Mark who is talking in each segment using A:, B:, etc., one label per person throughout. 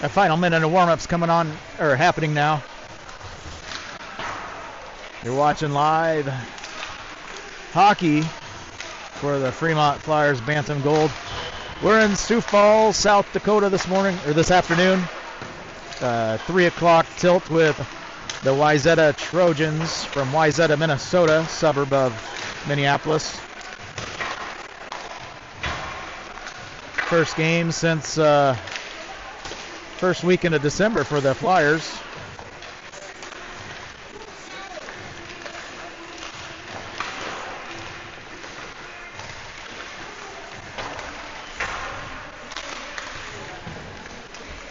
A: Our final minute of warm-ups coming on, or happening now. You're watching live hockey for the Fremont Flyers Bantam Gold. We're in Sioux Falls, South Dakota this morning, or this afternoon. 3 o'clock tilt with the Wayzata Trojans from Wayzata, Minnesota, suburb of Minneapolis. First game since first weekend of December for the Flyers.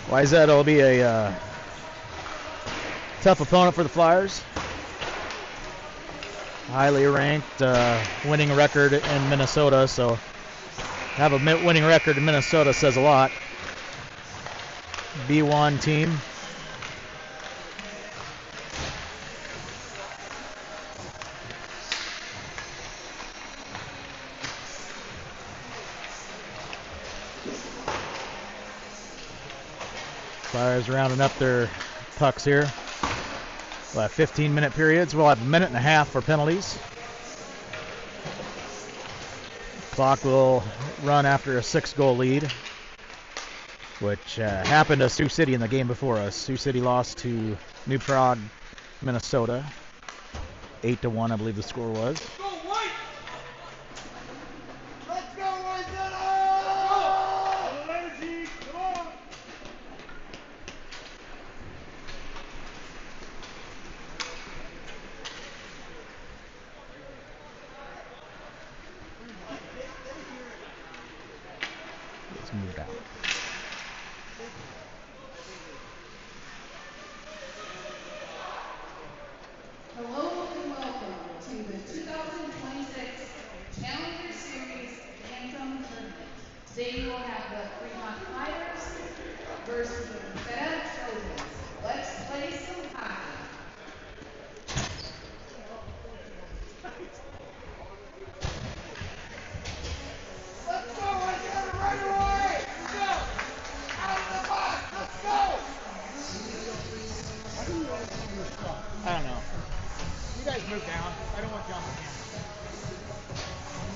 A: Wayzata will be a tough opponent for the Flyers. Highly ranked, winning record in Minnesota, so have a winning record in Minnesota says a lot. B1 team. Flyers rounding up their pucks here. We'll have 15-minute periods. We'll have a minute and a half for penalties. Clock will run after a 6-goal lead, which happened to Sioux City in the game before us. Sioux City lost to New Prague, Minnesota. 8-1, I believe the score was. Moved out.
B: Hello and welcome to the 2026 Challenger Series Bantam Tournament. Today we will have the Fremont Flyers versus the Wayzata Trojans. Let's play some hockey.
A: I don't know. You guys move down. I don't want jumping here.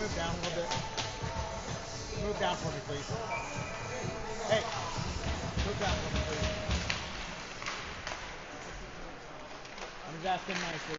A: Move down a little bit. Move down for me, please. Hey, move down for me, please. I'm just asking nicely.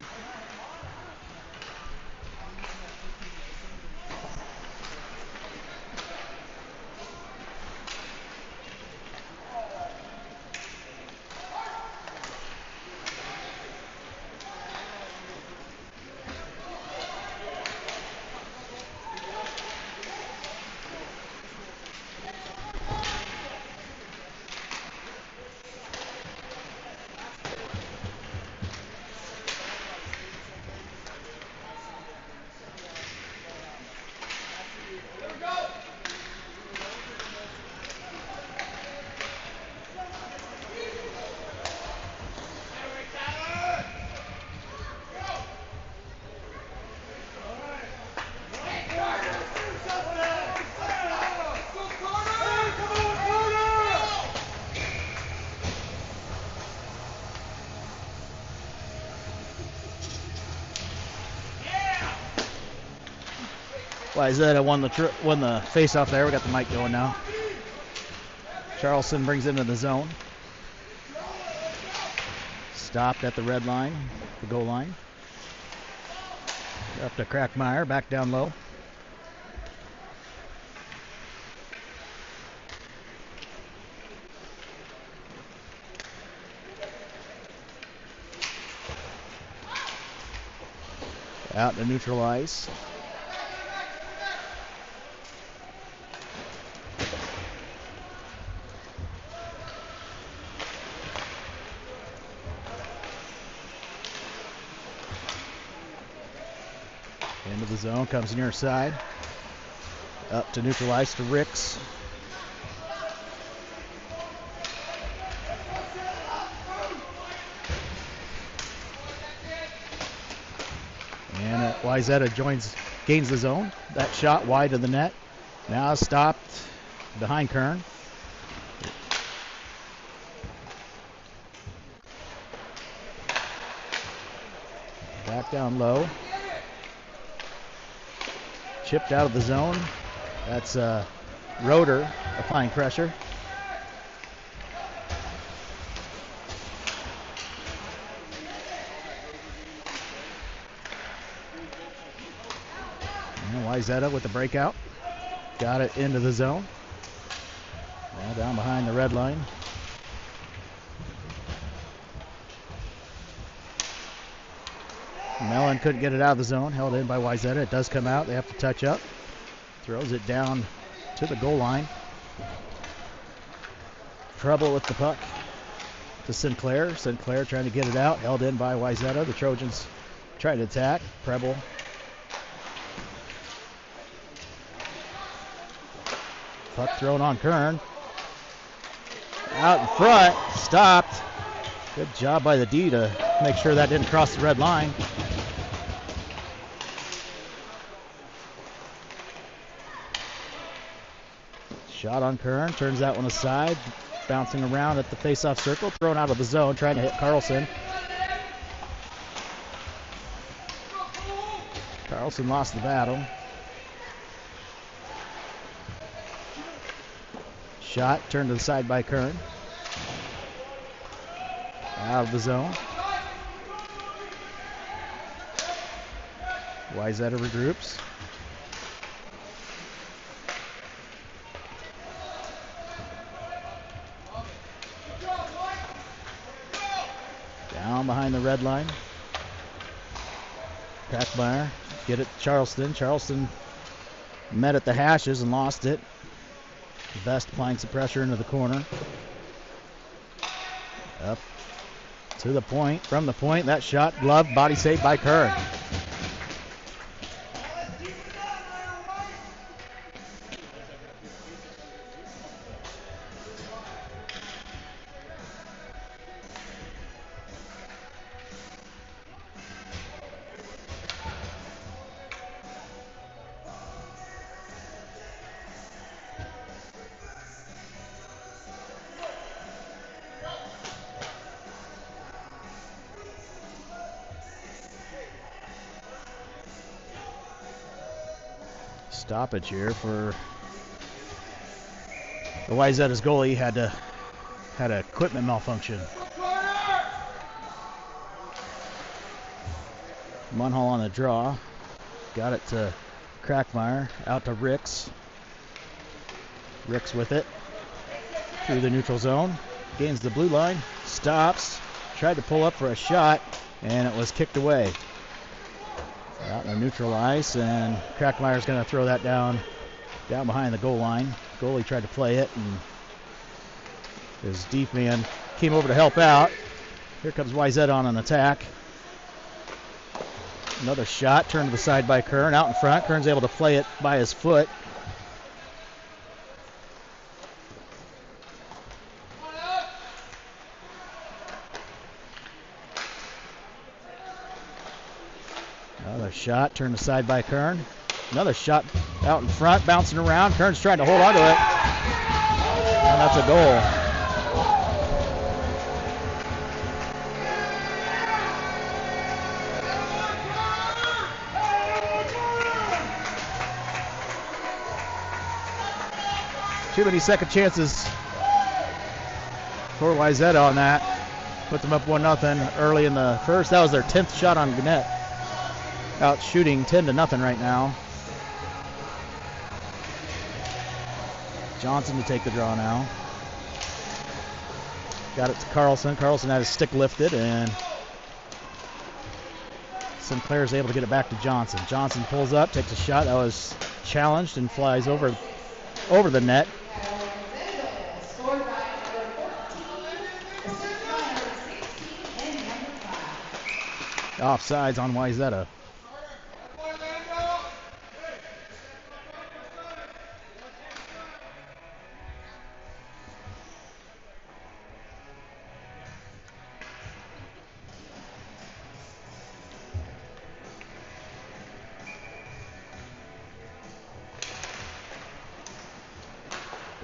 A: Wayzata won the face-off there. We got the mic going now. Charleston brings it into the zone. Stopped at the red line, the goal line. Up to Crackmeyer, back down low. Out to neutral ice. Into the zone, comes near side. Up to neutral ice to Ricks. And Wayzata gains the zone. That shot wide of the net. Now stopped behind Kern. Back down low. Chipped out of the zone. That's Roeder applying pressure. And Wayzata with the breakout. Got it into the zone. Now down behind the red line. Mellon couldn't get it out of the zone. Held in by Wayzata. It does come out. They have to touch up. Throws it down to the goal line. Trouble with the puck to Sinclair. Sinclair trying to get it out. Held in by Wayzata. The Trojans trying to attack. Preble. Puck thrown on Kern. Out in front. Stopped. Good job by the D to make sure that didn't cross the red line. Shot on Kern. Turns that one aside. Bouncing around at the face-off circle. Thrown out of the zone. Trying to hit Carlson. Carlson lost the battle. Shot turned to the side by Kern. Out of the zone. Wayzata regroups. Down behind the red line. Crackmeyer. Get it to Charleston. Charleston met at the hashes and lost it. Best applying some pressure into the corner. Up to the point. From the point, that shot gloved, body saved by Kern. Stoppage here for the Wayzata's goalie. Had an equipment malfunction. Munhall on the draw. Got it to Crackmeyer. Out to Ricks. Ricks with it. Through the neutral zone. Gains the blue line. Stops. Tried to pull up for a shot. And it was kicked away. Out in the neutral ice, and Crackmeyer's going to throw that down behind the goal line. Goalie tried to play it, and his deep man came over to help out. Here comes Wayzata on an attack. Another shot, turned to the side by Kern. Out in front, Kern's able to play it by his foot. Another shot, turned aside by Kern. Another shot out in front, bouncing around. Kern's trying to hold on to it. And that's a goal. Too many second chances for Wayzata on that. Put them up 1-0 early in the first. That was their 10th shot on net. Out shooting 10-0 right now. Johnson to take the draw now. Got it to Carlson. Carlson had his stick lifted, and Sinclair's able to get it back to Johnson. Johnson pulls up, takes a shot. That was challenged and flies over the net. Offsides on Wayzata.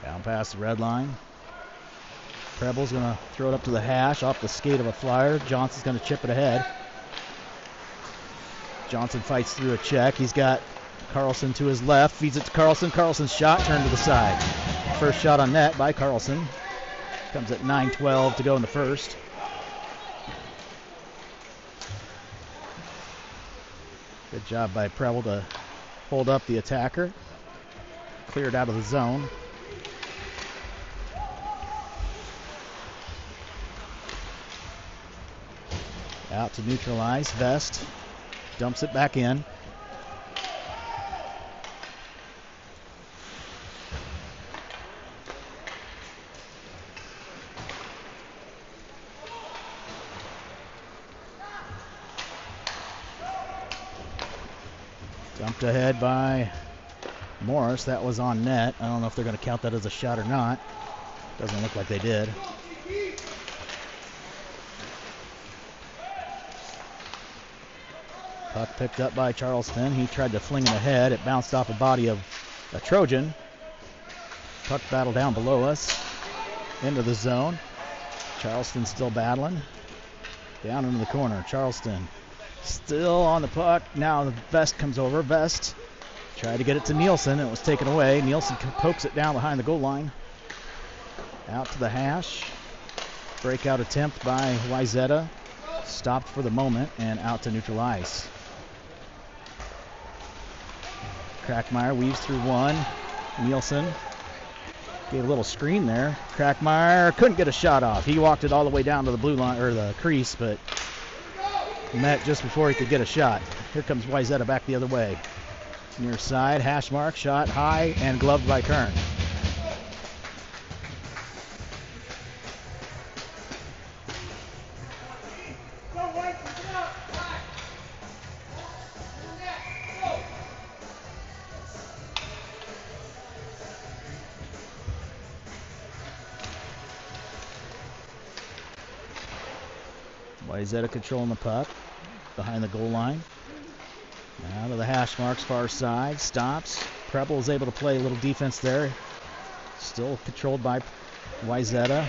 A: Down past the red line. Preble's going to throw it up to the hash off the skate of a flyer. Johnson's going to chip it ahead. Johnson fights through a check. He's got Carlson to his left, feeds it to Carlson. Carlson's shot turned to the side. First shot on net by Carlson. Comes at 9:12 to go in the first. Good job by Preble to hold up the attacker. Cleared out of the zone. Out to neutralize. Vest dumps it back in. Dumped ahead by Morris. That was on net. I don't know if they're going to count that as a shot or not. Doesn't look like they did. Puck picked up by Charleston. He tried to fling it ahead. It bounced off the body of a Trojan. Puck battle down below us. Into the zone. Charleston still battling. Down into the corner. Charleston still on the puck. Now the Vest comes over. Vest tried to get it to Nielsen. It was taken away. Nielsen pokes it down behind the goal line. Out to the hash. Breakout attempt by Wayzata. Stopped for the moment and out to neutral ice. Crackmeyer weaves through one. Nielsen gave a little screen there. Crackmeyer couldn't get a shot off. He walked it all the way down to the blue line or the crease, but met just before he could get a shot. Here comes Wayzata back the other way. Near side, hash mark, shot high and gloved by Kern. Wayzata controlling the puck behind the goal line. Now to the hash marks, far side, stops. Preble is able to play a little defense there. Still controlled by Wayzata.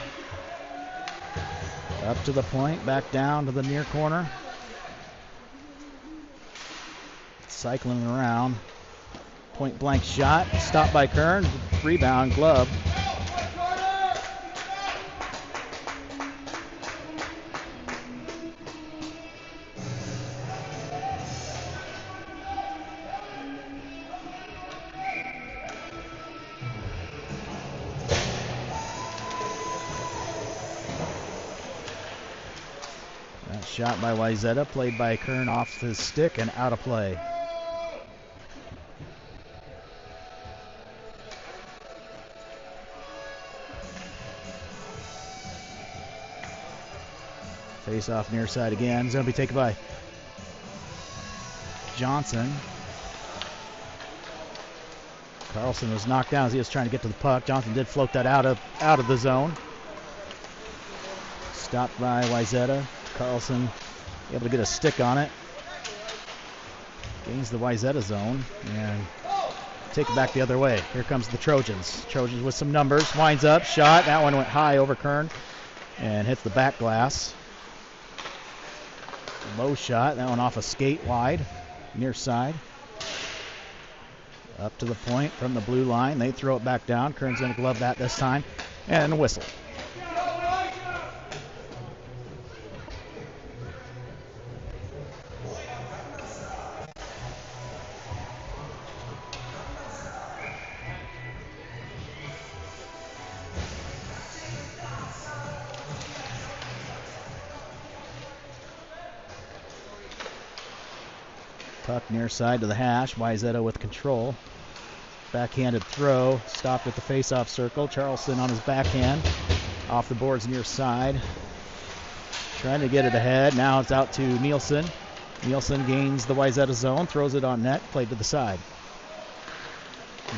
A: Up to the point, back down to the near corner. Cycling around. Point blank shot, stopped by Kern. Rebound, glove. Shot by Wayzata, played by Kern off his stick and out of play. Face off near side again. It's going to be taken by Johnson. Carlson was knocked down as he was trying to get to the puck. Johnson did float that out of the zone. Stopped by Wayzata. Carlson able to get a stick on it. Gains the Wayzata zone and take it back the other way. Here comes the Trojans. Trojans with some numbers. Winds up, shot. That one went high over Kern and hits the back glass. Low shot. That one off a skate wide, near side. Up to the point from the blue line. They throw it back down. Kern's going to glove that this time. And a whistle. Puck near side to the hash. Wayzata with control. Backhanded throw. Stopped at the face-off circle. Charleston on his backhand. Off the boards near side. Trying to get it ahead. Now it's out to Nielsen. Nielsen gains the Wayzata zone. Throws it on net. Played to the side.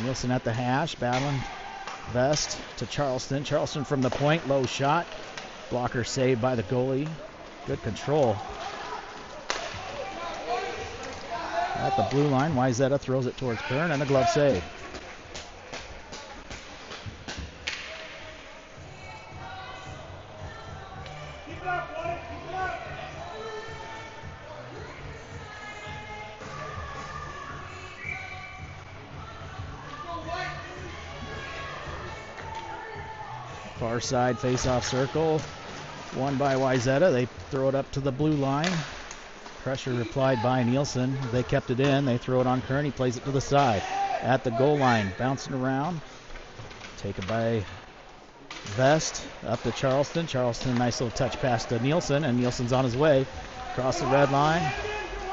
A: Nielsen at the hash. Battling. Vest to Charleston. Charleston from the point. Low shot. Blocker saved by the goalie. Good control. At the blue line, Wayzata throws it towards Kern and a glove save. Far side face-off circle. Won by Wayzata. They throw it up to the blue line. Pressure applied by Nielsen. They kept it in. They throw it on Kern. He plays it to the side. At the goal line. Bouncing around. Taken by Vest. Up to Charleston. Charleston, nice little touch pass to Nielsen. And Nielsen's on his way. Across the red line.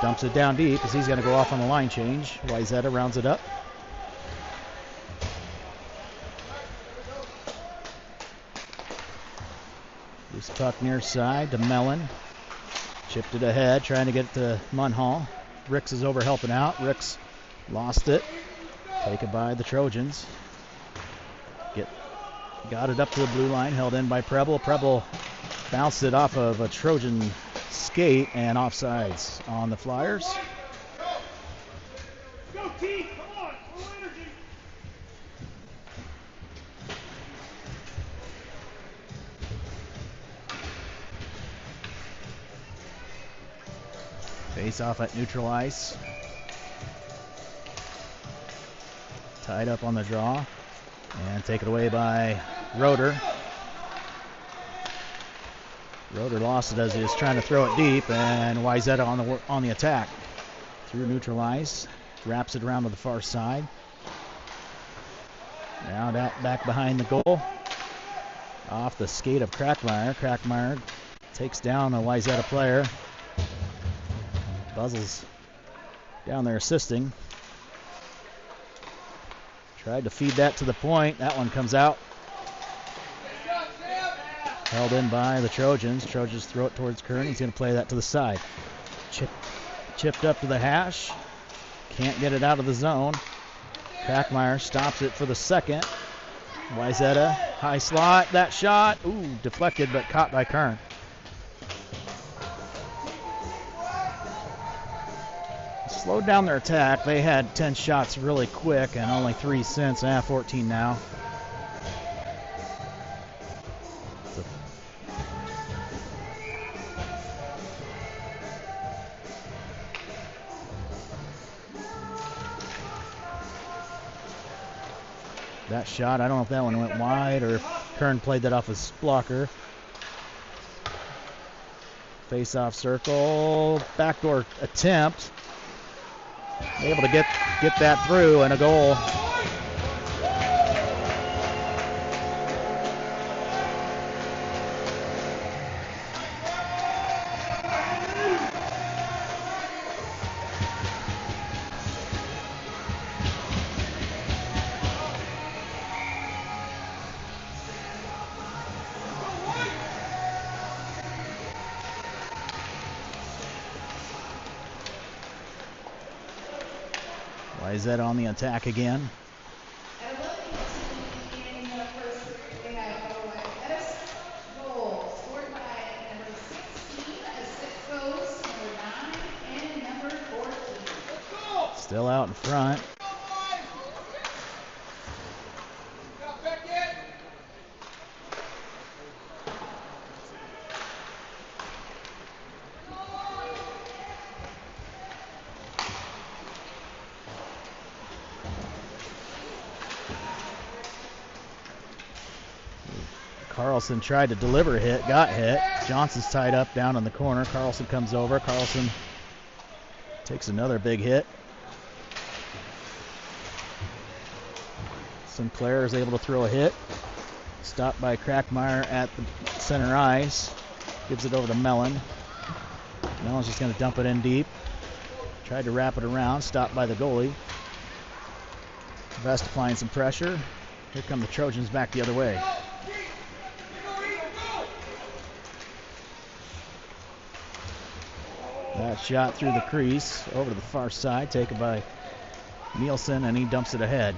A: Dumps it down deep as he's going to go off on the line change. Wayzata rounds it up. Loose puck near side to Mellon. Chipped it ahead, trying to get it to Munhall. Ricks is over helping out. Ricks lost it. Taken by the Trojans. Got it up to the blue line, held in by Preble. Preble bounced it off of a Trojan skate and offsides on the Flyers.
C: Go team, come on, full energy.
A: Face off at neutral ice. Tied up on the draw. And taken away by Roeder. Roeder lost it as he was trying to throw it deep, and Wayzata on the attack. Through neutral ice. Wraps it around to the far side. Now back behind the goal. Off the skate of Crackmeyer. Crackmeyer takes down a Wayzata player. Buzzles down there assisting. Tried to feed that to the point. That one comes out. Held in by the Trojans. Trojans throw it towards Kern. He's going to play that to the side. Chipped up to the hash. Can't get it out of the zone. Crackmeyer stops it for the second. Wayzata, high slot. That shot, ooh, deflected but caught by Kern. Slowed down their attack. They had 10 shots really quick and only 3 since. 14 now. That shot, I don't know if that one went wide or if Kern played that off his blocker. Face-off circle. Backdoor attempt. Able to get that through and a goal. Wayzata on the attack again.
B: At 11:18 in the first period, they have Wayzata's goal scored by number 16, a 6 goes, number 9, and number 14.
A: Still out in front. Carlson tried to deliver a hit, got hit. Johnson's tied up down in the corner. Carlson comes over. Carlson takes another big hit. Sinclair is able to throw a hit. Stopped by Crackmeyer at the center ice. Gives it over to Mellon. Mellon's just going to dump it in deep. Tried to wrap it around. Stopped by the goalie. Vest applying some pressure. Here come the Trojans back the other way. That shot through the crease over to the far side, taken by Nielsen, and he dumps it ahead.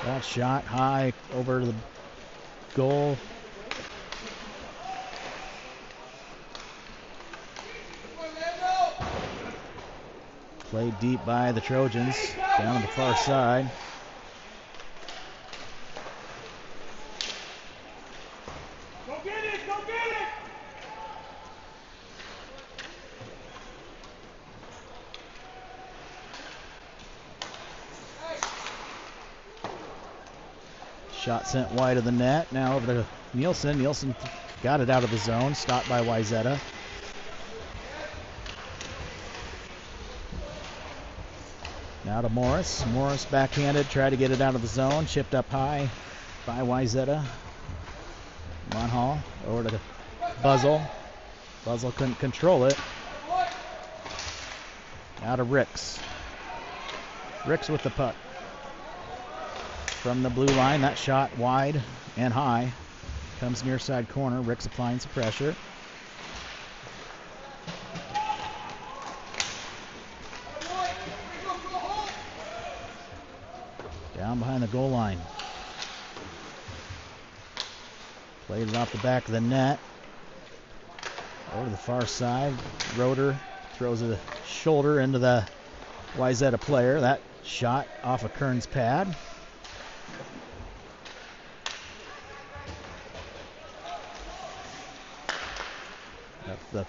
A: That shot high over to the goal. Played deep by the Trojans, down on the far side.
C: Go get it, go get it!
A: Shot sent wide of the net. Now over to Nielsen. Nielsen got it out of the zone. Stopped by Wayzata. Now to Morris. Morris backhanded. Tried to get it out of the zone. Chipped up high by Wayzata. Monhall over to Buzzle. Buzzle couldn't control it. Now to Ricks. Ricks with the puck. From the blue line, that shot wide and high. Comes near side corner. Ricks applying some pressure. Down behind the goal line. Played it off the back of the net. Over to the far side. Roeder throws a shoulder into the Wayzata player. That shot off of Kern's pad. Up the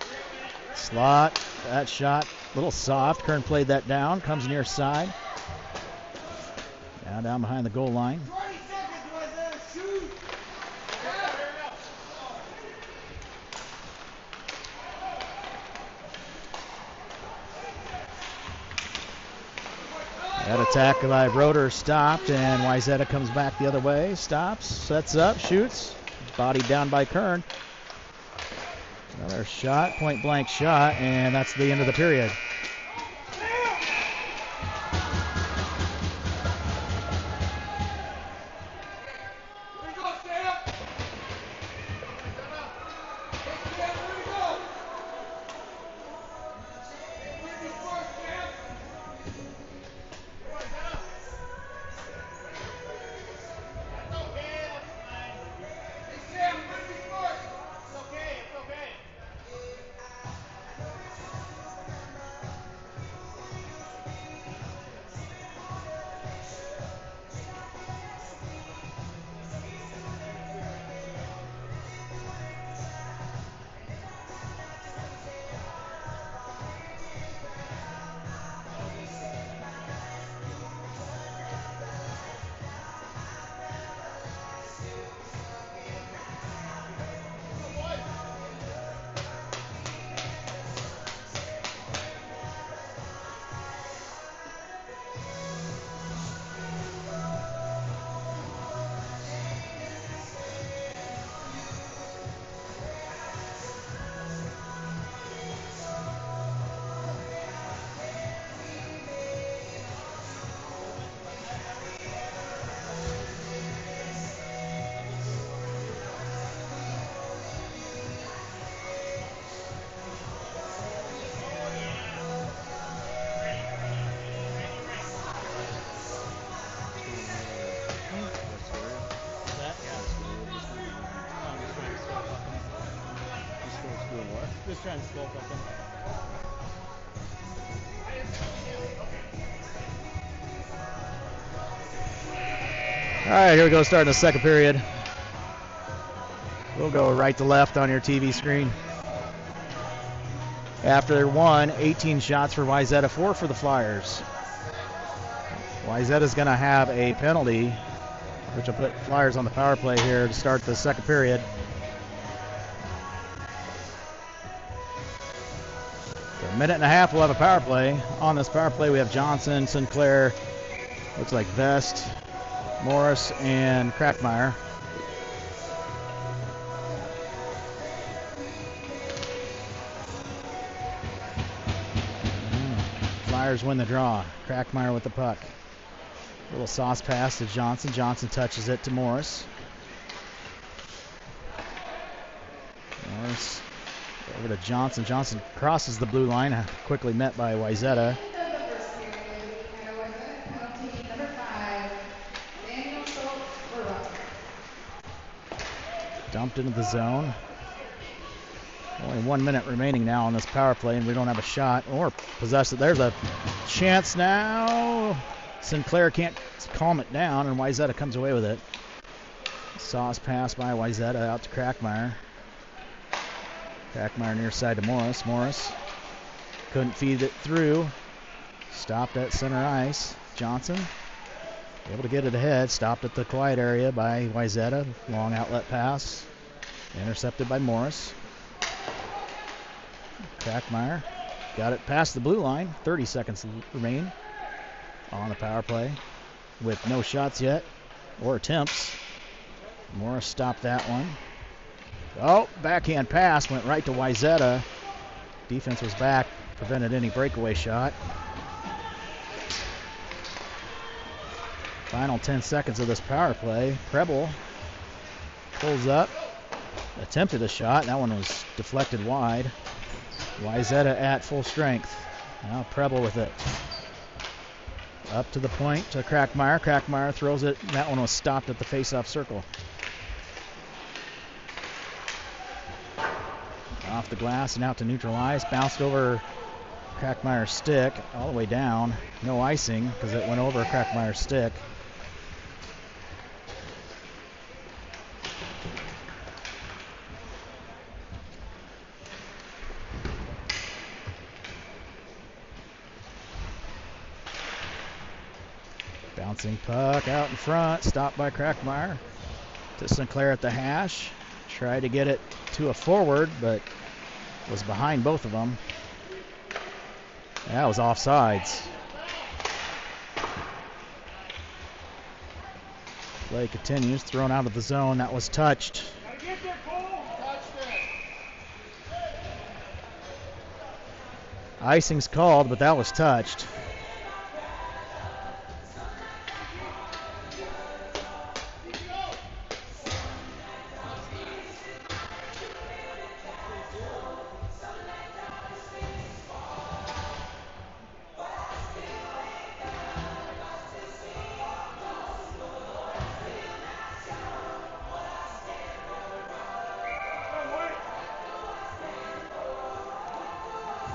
A: slot. That shot a little soft. Kern played that down. Comes near side. Now down behind the goal line. That attack by Roeder stopped, and Wayzata comes back the other way. Stops, sets up, shoots. Bodied down by Kern. Another shot, point blank shot, and that's the end of the period. Just trying to scope up them. All right, here we go, starting the second period. We'll go right to left on your TV screen. After 1, 18 shots for Wayzata, 4 for the Flyers. Wayzata's going to have a penalty, which will put Flyers on the power play here to start the second period. A minute and a half, we'll have a power play. On this power play, we have Johnson, Sinclair, looks like Vest, Morris, and Crackmeyer. Flyers win the draw. Crackmeyer with the puck. Little sauce pass to Johnson. Johnson touches it to Morris. Morris over to Johnson. Johnson crosses the blue line, quickly met by Wayzata. Dumped into the zone. Only 1 minute remaining now on this power play, and we don't have a shot or possess it. There's a chance now. Sinclair can't calm it down, and Wayzata comes away with it. Sauce pass by Wayzata out to Crackmeyer. Crackmeyer near side to Morris. Morris couldn't feed it through. Stopped at center ice. Johnson Able to get it ahead. Stopped at the quiet area by Wayzata. Long outlet pass. Intercepted by Morris. Crackmeyer got it past the blue line. 30 seconds remain on the power play with no shots yet or attempts. Morris stopped that one. Oh, backhand pass went right to Wayzata. Defense was back, prevented any breakaway shot. Final 10 seconds of this power play. Preble pulls up, attempted a shot. That one was deflected wide. Wayzata at full strength. Now Preble with it. Up to the point to Crackmeyer. Crackmeyer throws it. That one was stopped at the face-off circle. Off the glass and out to neutralize. Bounced over Crackmeyer's stick all the way down. No icing because it went over Crackmeyer's stick. Bouncing puck out in front, stopped by Crackmeyer. To Sinclair at the hash. Tried to get it to a forward, but was behind both of them. That was offsides. Play continues, thrown out of the zone. That was touched. Icing's called, but that was touched.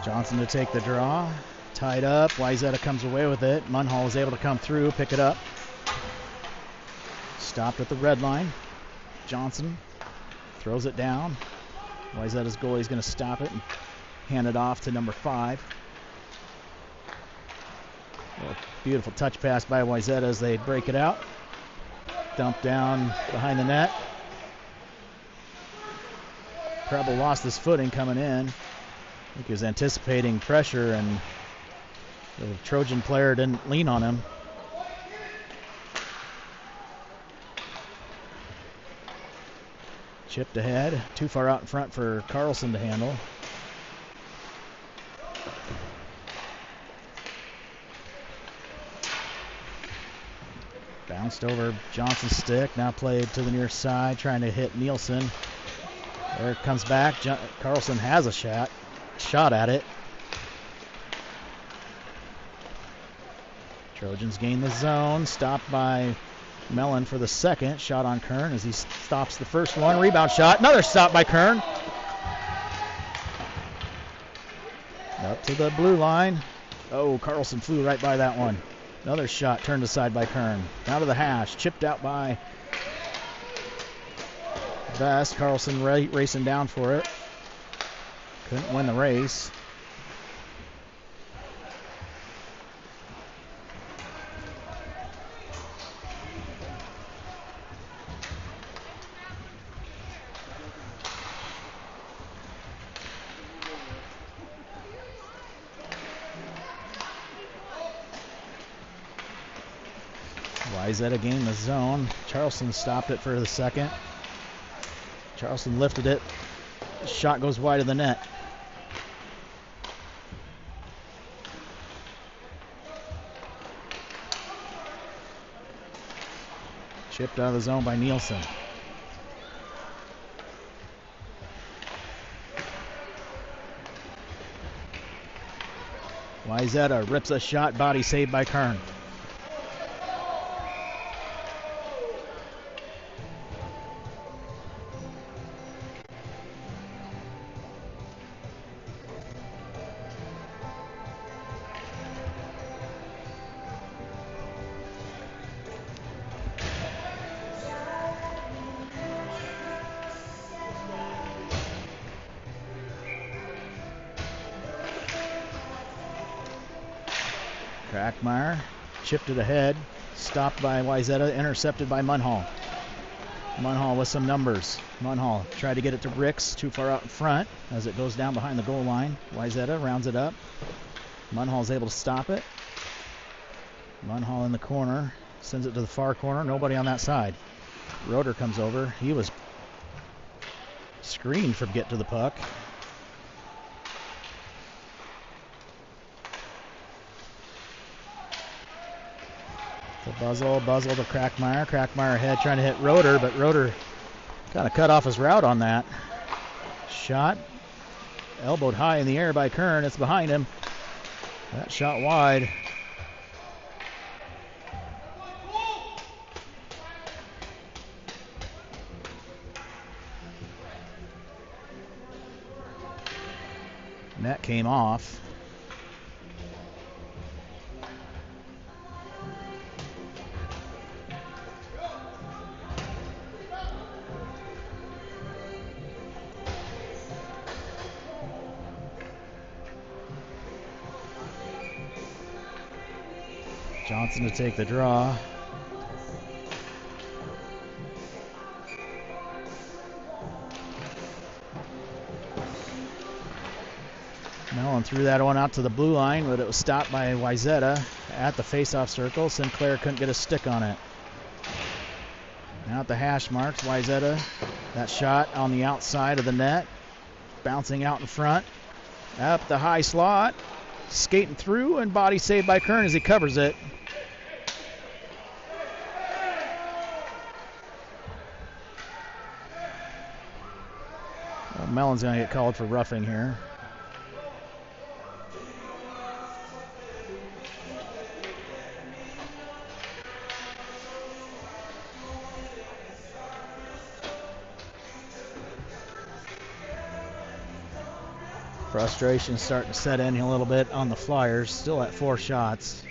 A: Johnson to take the draw. Tied up. Wayzata comes away with it. Munhall is able to come through, pick it up. Stopped at the red line. Johnson throws it down. Wayzata's goalie is going to stop it and hand it off to number 5. Beautiful touch pass by Wayzata as they break it out. Dump down behind the net. Preble lost his footing coming in. I think he was anticipating pressure, and the Trojan player didn't lean on him. Chipped ahead, too far out in front for Carlson to handle. Bounced over Johnson's stick, now played to the near side, trying to hit Nielsen. There it comes back. Carlson has a shot at it. Trojans gain the zone, stopped by Mellon for the second. Shot on Kern as he stops the first one. Rebound shot, another stop by Kern. Up to the blue line. Oh, Carlson flew right by that one. Another shot turned aside by Kern. Down to the hash, chipped out by Best. Carlson racing down for it. Couldn't win the race. Wayzata gained the zone. Charleston stopped it for the second. Charleston lifted it. Shot goes wide of the net. Chipped out of the zone by Nielsen. Wayzata rips a shot, body saved by Kern. Crackmeyer chipped it ahead. Stopped by Wayzata, intercepted by Munhall. Munhall with some numbers. Munhall tried to get it to Ricks, too far out in front as it goes down behind the goal line. Wayzata rounds it up. Munhall's able to stop it. Munhall in the corner, sends it to the far corner. Nobody on that side. Roeder comes over. He was screened from getting to the puck. To Buzzle to Crackmeyer. Crackmeyer ahead trying to hit Roeder, but Roeder kind of cut off his route on that. Shot elbowed high in the air by Kern. It's behind him. That shot wide. Net came off. Johnson to take the draw. Mellon threw that one out to the blue line, but it was stopped by Wayzata at the face-off circle. Sinclair couldn't get a stick on it. Now at the hash marks, Wayzata. That shot on the outside of the net. Bouncing out in front. Up the high slot. Skating through, and body saved by Kern as he covers it. Well, Mellon's going to get called for roughing here. Frustration starting to set in a little bit on the Flyers, still at 4 shots.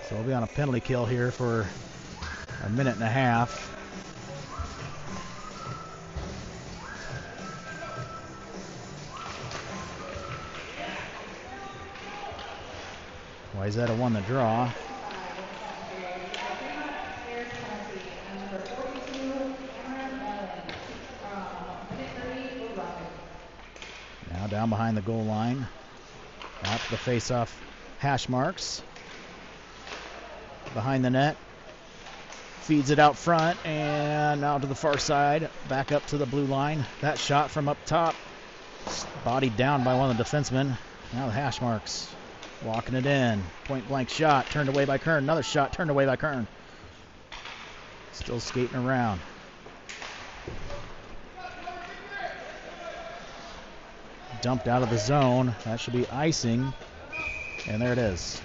A: So we'll be on a penalty kill here for a minute and a half. Wayzata won the draw. Now down behind the goal line. Out to the face-off hash marks. Behind the net. Feeds it out front and now to the far side. Back up to the blue line. That shot from up top. Bodied down by one of the defensemen. Now the hash marks. Walking it in. Point blank shot. Turned away by Kern. Another shot turned away by Kern. Still skating around. Dumped out of the zone. That should be icing. And there it is.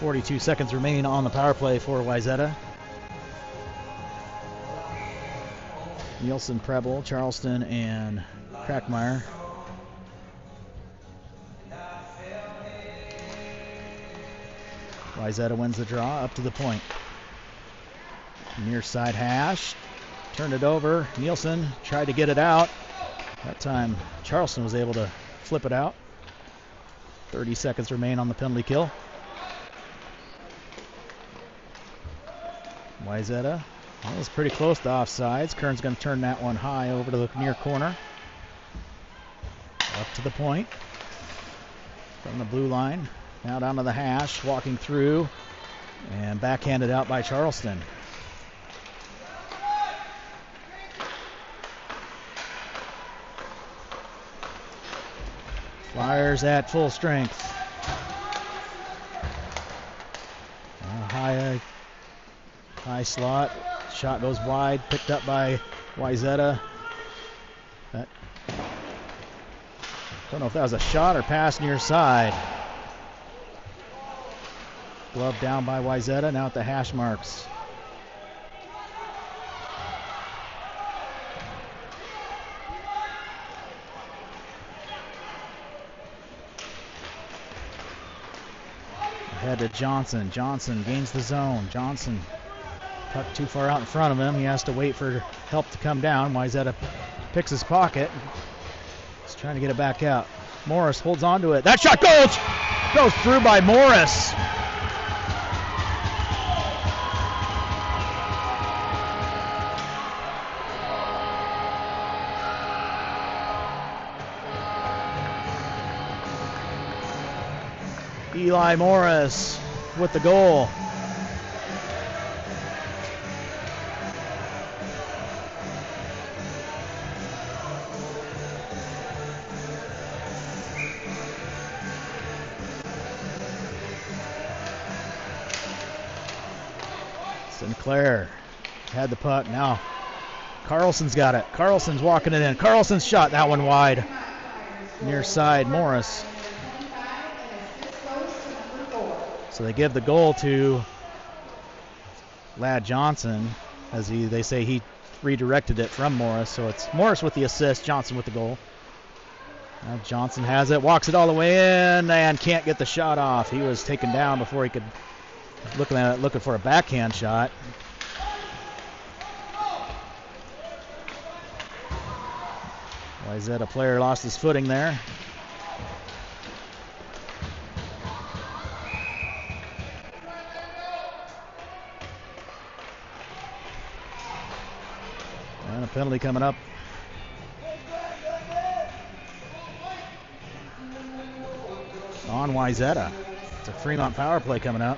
A: .42 seconds remaining on the power play for Wayzata. Nielsen, Preble, Charleston, and Crackmeyer. Wayzata wins the draw up to the point. Near side hash. Turned it over. Nielsen tried to get it out. That time Charleston was able to flip it out. 30 seconds remain on the penalty kill. Wayzata. That was pretty close to offsides. Kern's going to turn that one high over to the near corner. Up to the point. From the blue line. Now down to the hash, walking through, and backhanded out by Charleston. Flyers at full strength. High slot. Shot goes wide, picked up by Wayzata. Don't know if that was a shot or pass near side. Glove down by Wayzata, now at the hash marks. Ahead to Johnson. Johnson gains the zone. Johnson Puck too far out in front of him. He has to wait for help to come down. Wayzata picks his pocket. He's trying to get it back out. Morris holds on to it. That shot goes through by Morris. Eli Morris with the goal. Sinclair had the puck. Now Carlson's got it. Carlson's walking it in. Carlson's shot that one wide. Near side, Morris. So they give the goal to Ladd Johnson, as they say he redirected it from Morris. So it's Morris with the assist, Johnson with the goal. Now Johnson has it, walks it all the way in, and can't get the shot off. He was taken down before he could, looking for a backhand shot. Wayzata player lost his footing there. And a penalty coming up. On Wayzata. It's a Fremont power play coming up.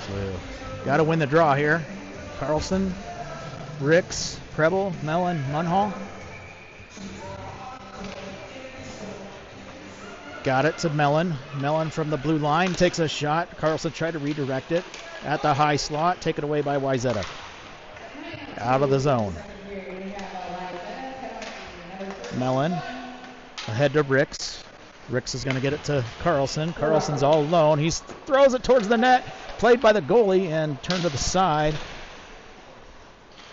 A: So, got to win the draw here. Carlson, Ricks, Preble, Mellon, Munhall. Got it to Mellon. Mellon from the blue line takes a shot. Carlson tried to redirect it at the high slot. Taken away by Wayzata. Out of the zone. Mellon ahead to Ricks. Ricks is going to get it to Carlson. Carlson's all alone. He throws it towards the net. Played by the goalie and turned to the side.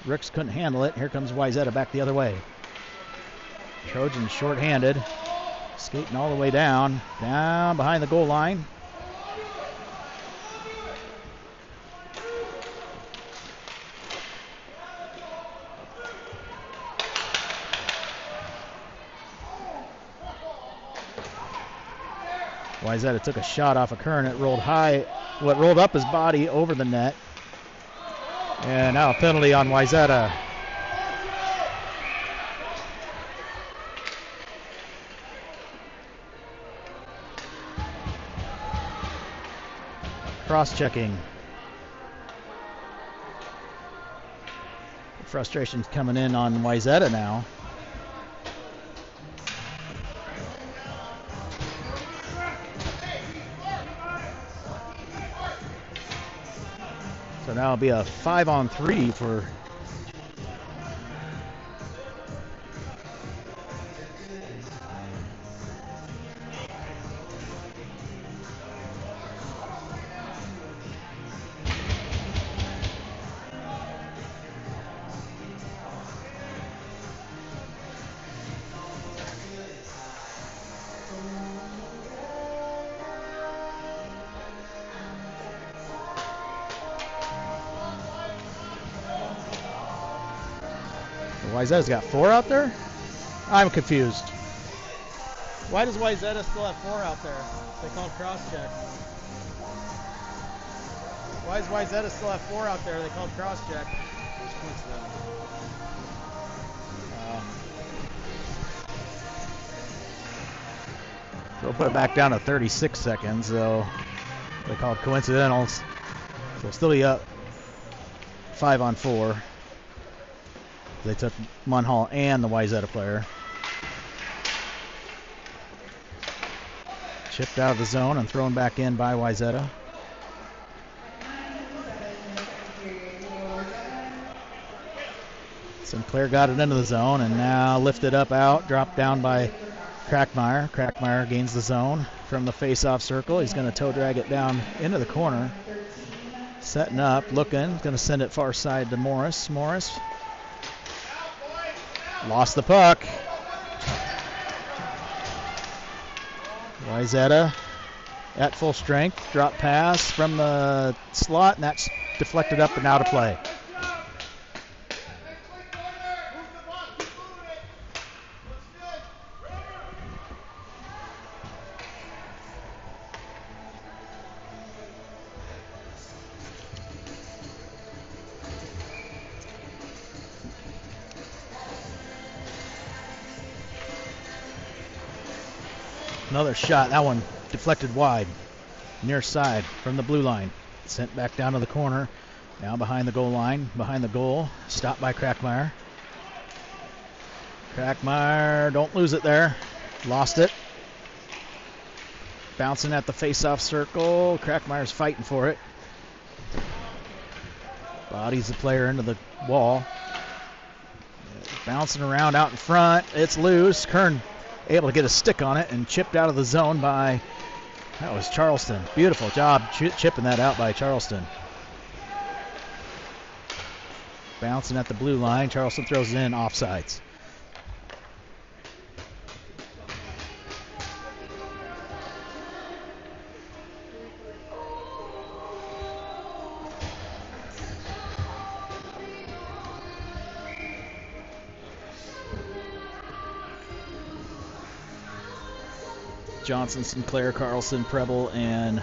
A: Ricks couldn't handle it. Here comes Wayzata back the other way. Trojans shorthanded. Skating all the way down behind the goal line. Wayzata took a shot off a Kern. It rolled high, rolled up his body over the net. And now a penalty on Wayzata. Cross-checking. Frustration's coming in on Wayzata now. So now it'll be a 5-on-3 for Wayzata's got 4 out there? I'm confused. Why does Wayzata still have 4 out there? They called cross-check. Why does Wayzata still have 4 out there? They called cross-check. They'll put it back down to 36 seconds, so they called coincidentals. So still be up 5-on-4. They took Munhall and the Wayzata player. Chipped out of the zone and thrown back in by Wayzata. Sinclair got it into the zone and now lifted up out, dropped down by Crackmeyer. Crackmeyer gains the zone from the face-off circle. He's going to toe drag it down into the corner. Setting up, looking, going to send it far side to Morris. Morris Lost the puck. Wayzata at full strength. Drop pass from the slot, and that's deflected up and out of play. Another shot. That one deflected wide. Near side from the blue line. Sent back down to the corner. Now behind the goal line. Behind the goal. Stopped by Crackmeyer. Crackmeyer, don't lose it there. Lost it. Bouncing at the face-off circle. Crackmeyer's fighting for it. Bodies the player into the wall. Bouncing around out in front. It's loose. Kern able to get a stick on it and chipped out of the zone by, that was Charleston. Beautiful job chipping that out by Charleston. Bouncing at the blue line. Charleston throws it in, offsides. Johnson, Sinclair, Carlson, Preble, and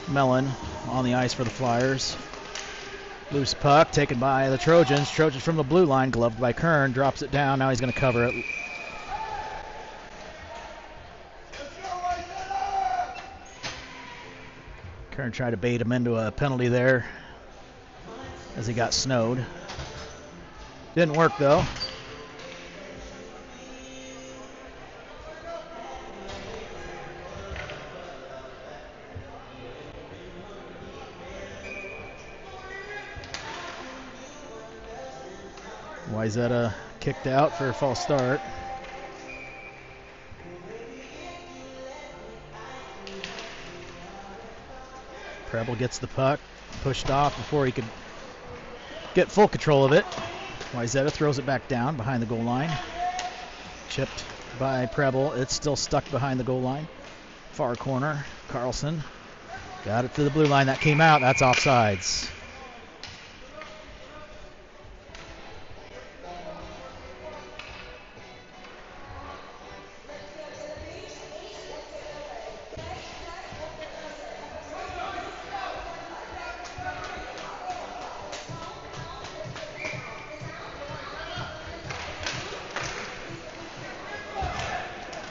A: Mellon on the ice for the Flyers. Loose puck taken by the Trojans. Trojans from the blue line, gloved by Kern. Drops it down. Now he's going to cover it. Kern tried to bait him into a penalty there as he got snowed. Didn't work though. Wayzata kicked out for a false start. Preble gets the puck, pushed off before he could get full control of it. Wayzata throws it back down behind the goal line. Chipped by Preble. It's still stuck behind the goal line. Far corner. Carlson got it to the blue line. That came out. That's offsides.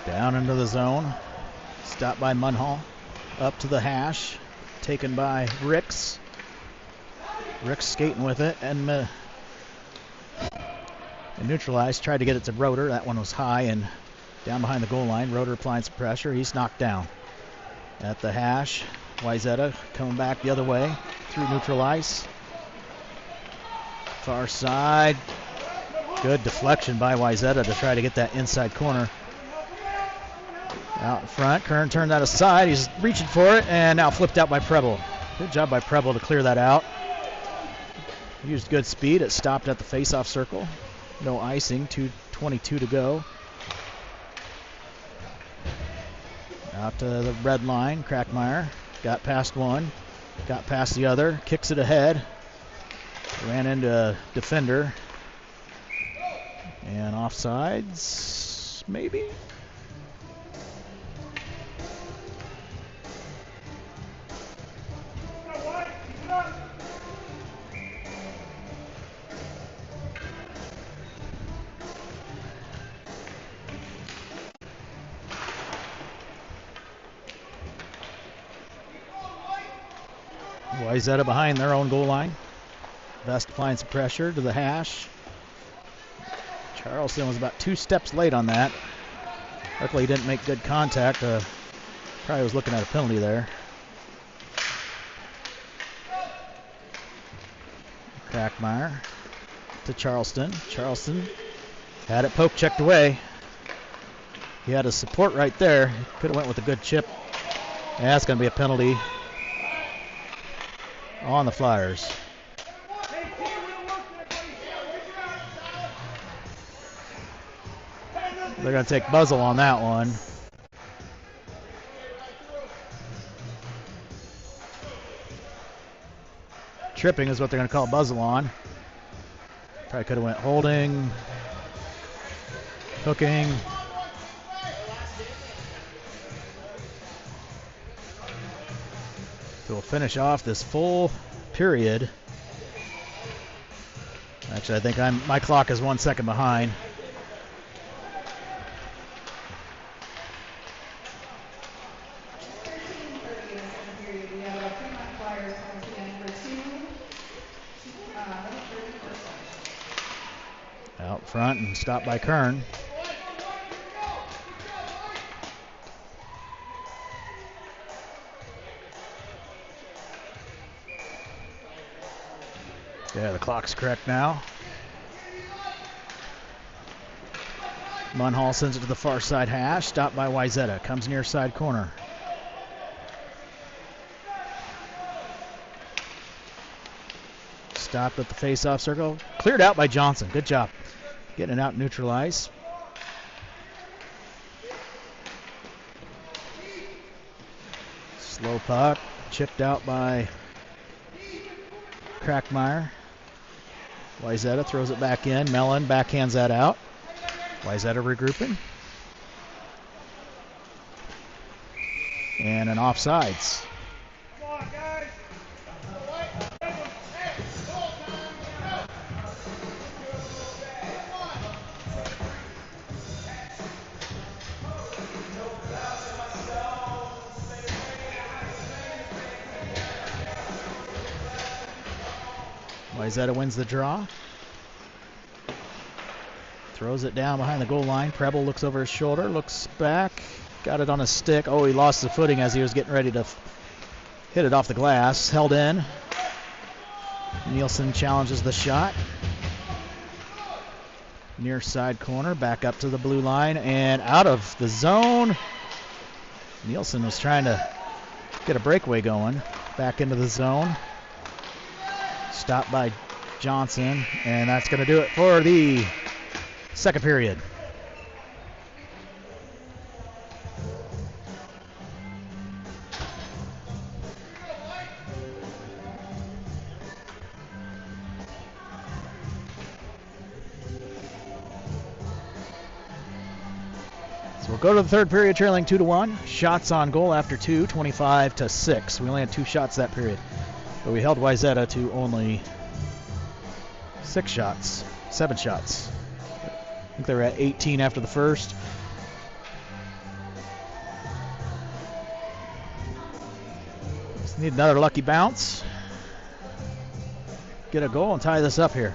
A: Down into the zone. Stopped by Munhall. Up to the hash. Taken by Ricks. Ricks skating with it and neutralized. Tried to get it to Roeder. That one was high and down behind the goal line. Roeder applying some pressure. He's knocked down. At the hash. Wayzata coming back the other way through neutral ice. Far side. Good deflection by Wayzata to try to get that inside corner. Out in front, Kern turned that aside. He's reaching for it, and now flipped out by Preble. Good job by Preble to clear that out. Used good speed. It stopped at the face-off circle. No icing. 2:22 to go. Out to the red line. Crackmeyer got past one, got past the other, kicks it ahead. Ran into a defender. And offsides, maybe? Wayzata behind their own goal line. Vest applying some pressure to the hash. Charleston was about 2 steps late on that. Luckily he didn't make good contact. Probably was looking at a penalty there. Crackmeyer to Charleston. Charleston had it poke checked away. He had his support right there. Could have went with a good chip. Yeah, that's going to be a penalty on the Flyers. They're going to take muzzle on that one. Tripping is what they're going to call muzzle on. Probably could have went holding, hooking. So we'll finish off this full period. Actually, I think my clock is 1 second behind. Out front and stopped by Kern. Yeah, the clock's correct now. Munhall sends it to the far side hash. Stopped by Wayzata. Comes near side corner. Stopped at the face-off circle. Cleared out by Johnson. Good job. Getting it out neutralized. Slow puck. Chipped out by Crackmeyer. Wayzata throws it back in. Mellon backhands that out. Wayzata regrouping. And an offsides. Wayzata wins the draw. Throws it down behind the goal line. Preble looks over his shoulder, looks back, got it on his stick. Oh, he lost the footing as he was getting ready to hit it off the glass. Held in. Nielsen challenges the shot. Near side corner, back up to the blue line and out of the zone. Nielsen was trying to get a breakaway going. Back into the zone. Stopped by Johnson, and that's going to do it for the second period. So we'll go to the third period trailing 2-1. Shots on goal after 2, 25-6. We only had 2 shots that period, but we held Wayzata to only 7 shots. I think they were at 18 after the first. Just need another lucky bounce. Get a goal and tie this up here.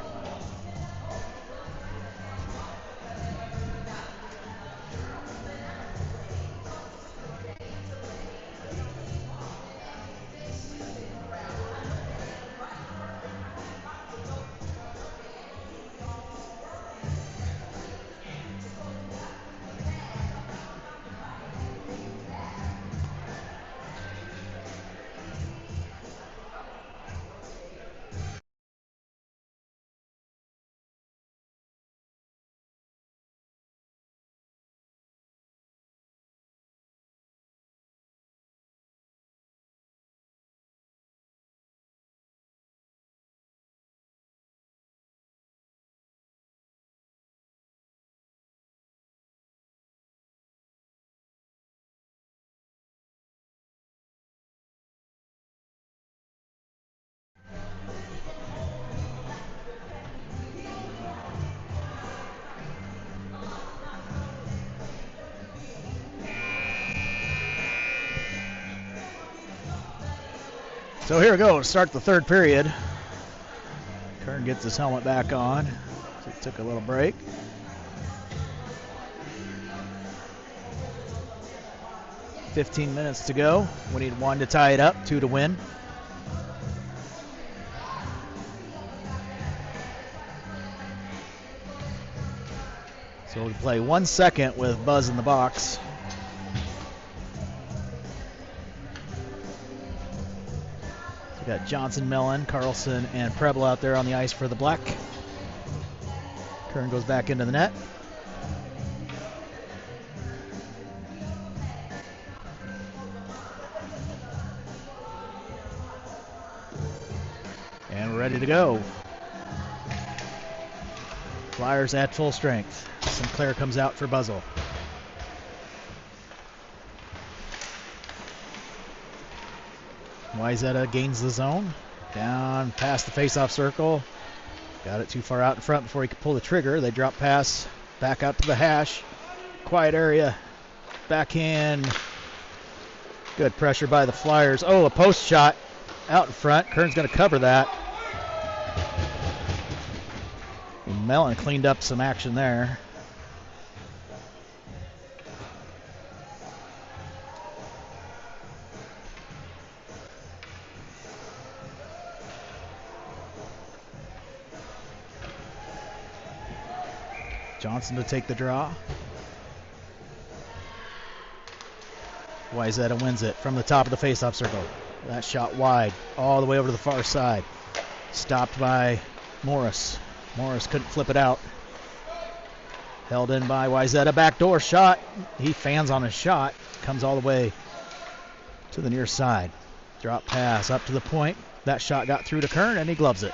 A: So here we go, start the third period. Kern gets his helmet back on. So he took a little break. $15 minutes to go. We need 1 to tie it up, 2 to win. So we play 1 second with Buzz in the box. We got Johnson, Mellon, Carlson, and Preble out there on the ice for the Black. Kern goes back into the net. ready to go. Flyers at full strength. Sinclair comes out for Buzzle. Wayzata gains the zone. Down past the face-off circle. Got it too far out in front before he could pull the trigger. They drop pass back out to the hash. Quiet area. Backhand. Good pressure by the Flyers. Oh, a post shot out in front. Kern's going to cover that. Mellon cleaned up some action there. Johnson to take the draw. Wayzata wins it from the top of the faceoff circle. That shot wide, all the way over to the far side. Stopped by Morris. Morris couldn't flip it out. Held in by Wayzata. Backdoor shot. He fans on his shot. Comes all the way to the near side. Drop pass up to the point. That shot got through to Kern and he gloves it.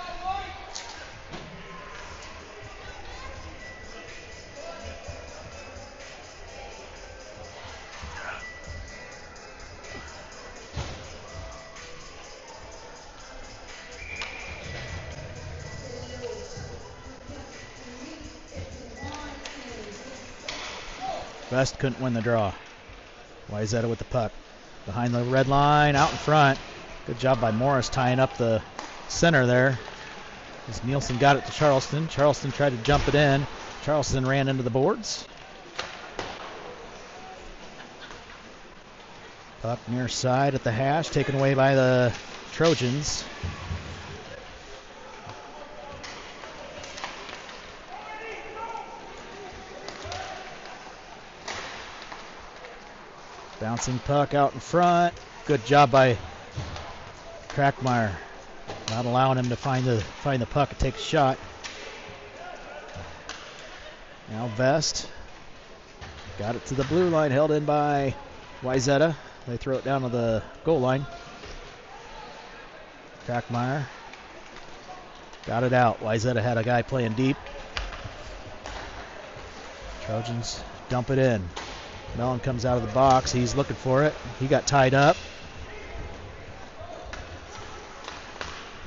A: Best couldn't win the draw. Wayzata with the puck. Behind the red line, out in front. Good job by Morris tying up the center there. As Nielsen got it to Charleston. Charleston tried to jump it in. Charleston ran into the boards. Puck near side at the hash, taken away by the Trojans. Bouncing puck out in front. Good job by Crackmeyer. Not allowing him to find the puck and take a shot. Now Vest. Got it to the blue line, held in by Wayzata. They throw it down to the goal line. Crackmeyer. Got it out. Wayzata had a guy playing deep. Trojans dump it in. Mellon comes out of the box. He's looking for it. He got tied up.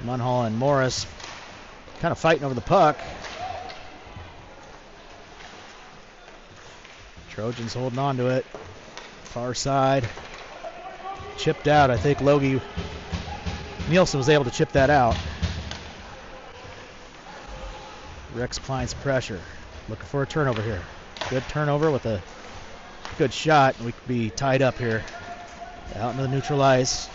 A: Munhall and Morris kind of fighting over the puck. Trojans holding on to it. Far side. Chipped out. I think Logie Nielsen was able to chip that out. Rex applies pressure. Looking for a turnover here. Good turnover with a good shot. We could be tied up here. Out into the neutral ice.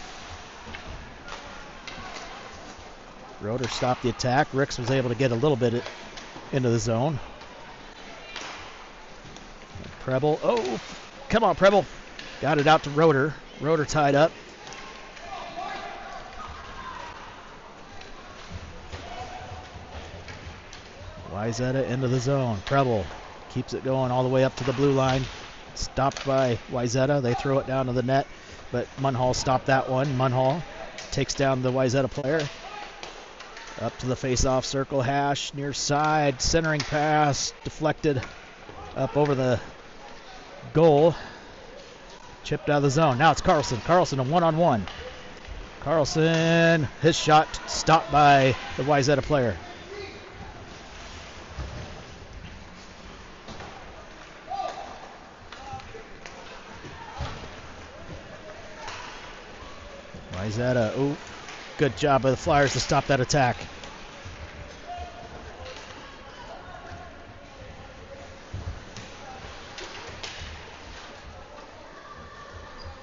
A: Roeder stopped the attack. Ricks was able to get a little bit into the zone. Preble. Oh, come on, Preble. Got it out to Roeder. Roeder tied up. Wayzata into the zone. Preble keeps it going all the way up to the blue line. Stopped by Wayzata. They throw it down to the net, but Munhall stopped that one. Munhall takes down the Wayzata player. Up to the face-off circle, hash, near side, centering pass, deflected up over the goal. Chipped out of the zone. Now it's Carlson. Carlson a one-on-one. Carlson, his shot stopped by the Wayzata player. Wayzata, oh, good job by the Flyers to stop that attack.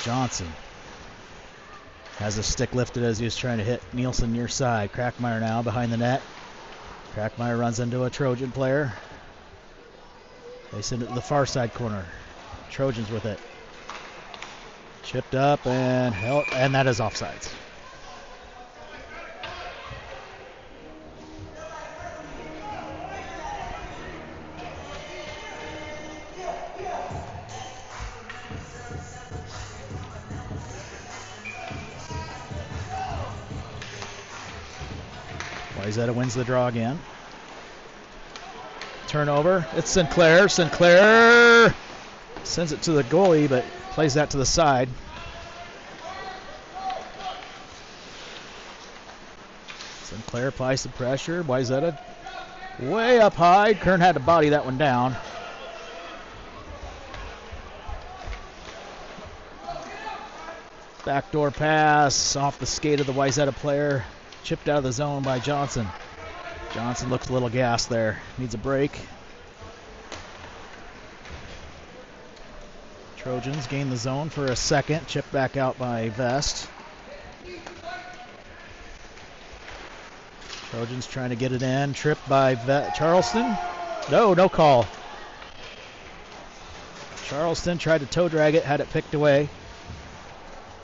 A: Johnson has a stick lifted as he was trying to hit Nielsen near side. Crackmeyer now behind the net. Crackmeyer runs into a Trojan player. They send it to the far side corner. Trojans with it. Chipped up and held, and that is offsides. Wayzata wins the draw again. Turnover. It's Sinclair. Sinclair sends it to the goalie, but plays that to the side. Sinclair applies some pressure. Wayzata way up high. Kern had to body that one down. Backdoor pass off the skate of the Wayzata player. Chipped out of the zone by Johnson. Johnson looks a little gassed there. Needs a break. Trojans gain the zone for a second. Chipped back out by Vest. Trojans trying to get it in. Tripped by Charleston. No call. Charleston tried to toe drag it. Had it picked away.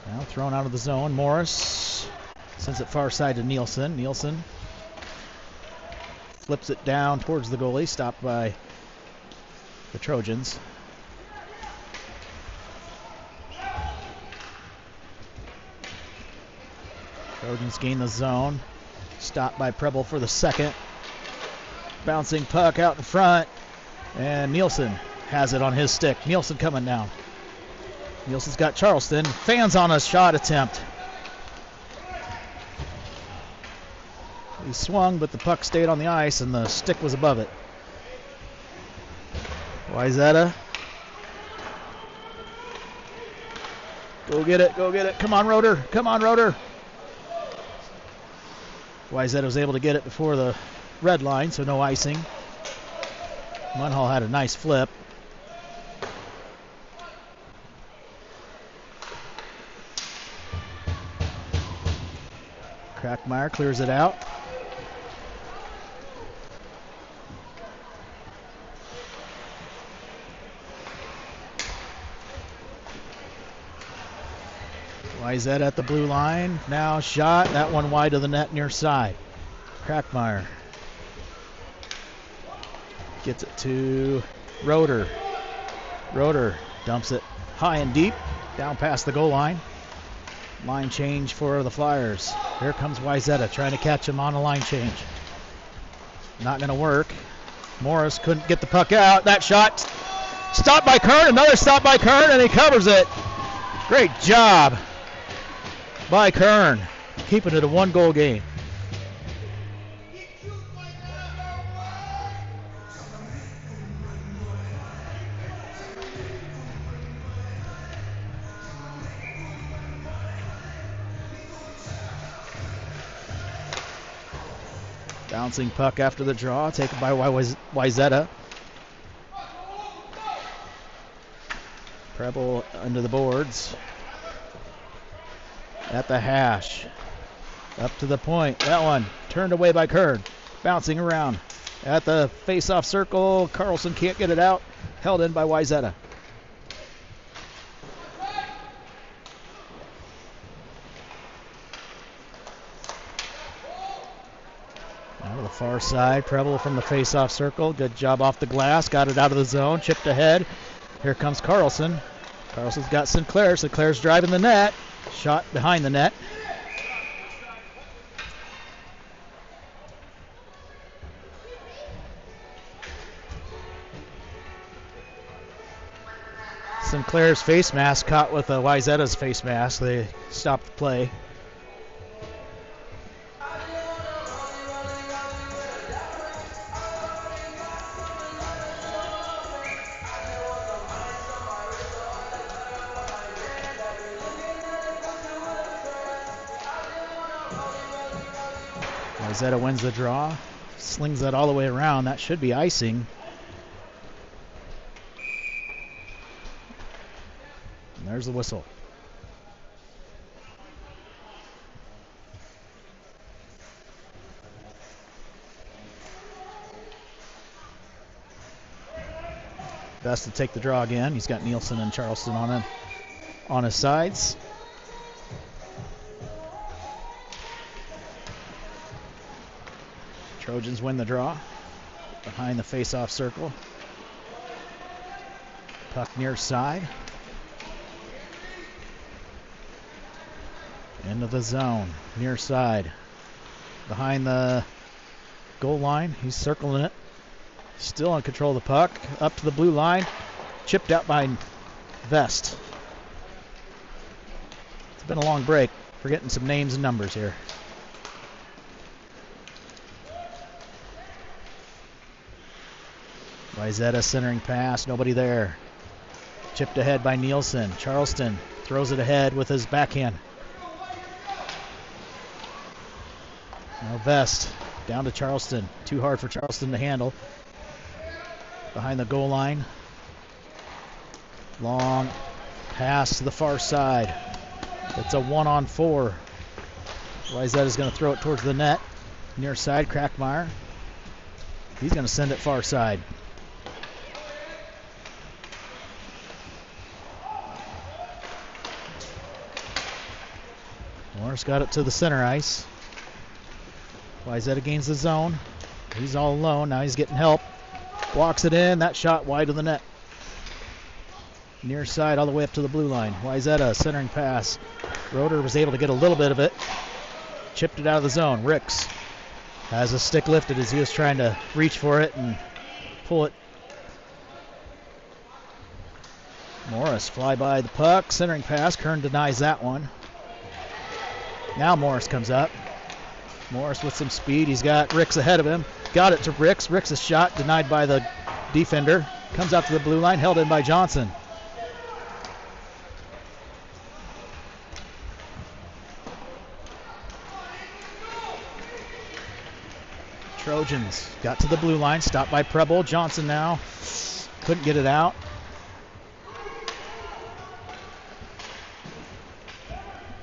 A: Now thrown out of the zone. Morris sends it far side to Nielsen. Nielsen flips it down towards the goalie. Stopped by the Trojans. Trojans gain the zone. Stopped by Preble for the second. Bouncing puck out in front. And Nielsen has it on his stick. Nielsen coming down. Nielsen's got Charleston. Fans on a shot attempt. He swung, but the puck stayed on the ice, and the stick was above it. Wayzata. Go get it, go get it. Come on, Roeder. Come on, Roeder. Wayzata was able to get it before the red line, so no icing. Munhall had a nice flip. Crackmeyer clears it out. Wayzata at the blue line. Now shot. That one wide of the net near side. Crackmeyer gets it to Roeder. Roeder dumps it high and deep. Down past the goal line. Line change for the Flyers. Here comes Wayzata trying to catch him on a line change. Not going to work. Morris couldn't get the puck out. That shot stopped by Kern. Another stop by Kern, and he covers it. Great job by Kern, keeping it a one-goal game. Bouncing puck after the draw, taken by Wayzata. Preble under the boards. At the hash. Up to the point. That one turned away by Kern. Bouncing around. At the face-off circle. Carlson can't get it out. Held in by Wayzata. Out of the far side. Preble from the face-off circle. Good job off the glass. Got it out of the zone. Chipped ahead. Here comes Carlson. Carlson's got Sinclair. Sinclair's driving the net. Shot behind the net. Sinclair's face mask caught with Wayzata's face mask. They stopped the play. Wayzata wins the draw, slings that all the way around. That should be icing. And there's the whistle. Best to take the draw again. He's got Nielsen and Charleston on his sides. Trojans win the draw. Behind the face-off circle. Puck near side. Into the zone. Near side. Behind the goal line. He's circling it. Still in control of the puck. Up to the blue line. Chipped out by Vest. It's been a long break. We're getting some names and numbers here. Wayzata centering pass. Nobody there. Chipped ahead by Nielsen. Charleston throws it ahead with his backhand. Now Vest down to Charleston. Too hard for Charleston to handle. Behind the goal line. Long pass to the far side. It's a 1-on-4. Wayzata's going to throw it towards the net. Near side, Crackmeyer. He's going to send it far side. Morris got it to the center ice. Wayzata gains the zone. He's all alone. Now he's getting help. Walks it in. That shot wide of the net. Near side all the way up to the blue line. Wayzata centering pass. Roeder was able to get a little bit of it. Chipped it out of the zone. Ricks has a stick lifted as he was trying to reach for it and pull it. Morris fly by the puck. Centering pass. Kern denies that one. Now Morris comes up. Morris with some speed. He's got Ricks ahead of him. Got it to Ricks. Ricks' shot denied by the defender. Comes out to the blue line. Held in by Johnson. Trojans got to the blue line. Stopped by Preble. Johnson now. Couldn't get it out.